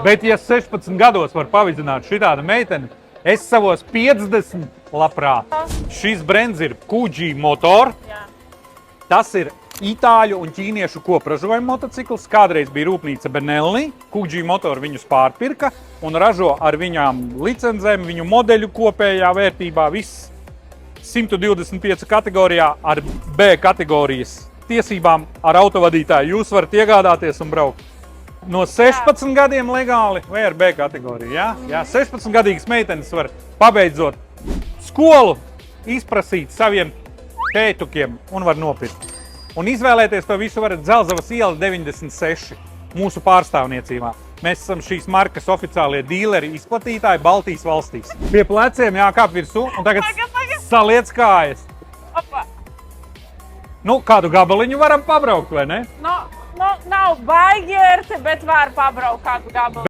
Bet, ja 16 gados var pavidzināt šitādu meiteni, es savos 50 labprāt. Šis brands ir Kuģi Motor. Jā. Tas ir itāļu un ķīniešu kopražojuma motocikls. Kādreiz bija rūpnīca Benelli. Kuģi Motor viņus pārpirka un ražo ar viņām licencēm, viņu modeļu kopējā vērtībā. Viss 125 kategorijā ar B kategorijas tiesībām ar autovadītāju. Jūs varat iegādāties un braukt. No 16 gadiem legāli vai ar B kategoriju, jā? Jā, 16 gadīgas meitenes var pabeidzot skolu, izprasīt saviem tētukiem un var nopirkt. Un izvēlēties to visu varat Dzelzavas iela 96 mūsu pārstāvniecībā. Mēs esam šīs markas oficiālie dīleri, izplatītāji Baltijas valstīs. Pie pleciem jākāp virsū un tagad saliec kājas. Opa. Nu, kādu gabaliņu varam pabraukt, vai ne? Nav baigi ērti, bet var pabraukt kādu gabalu.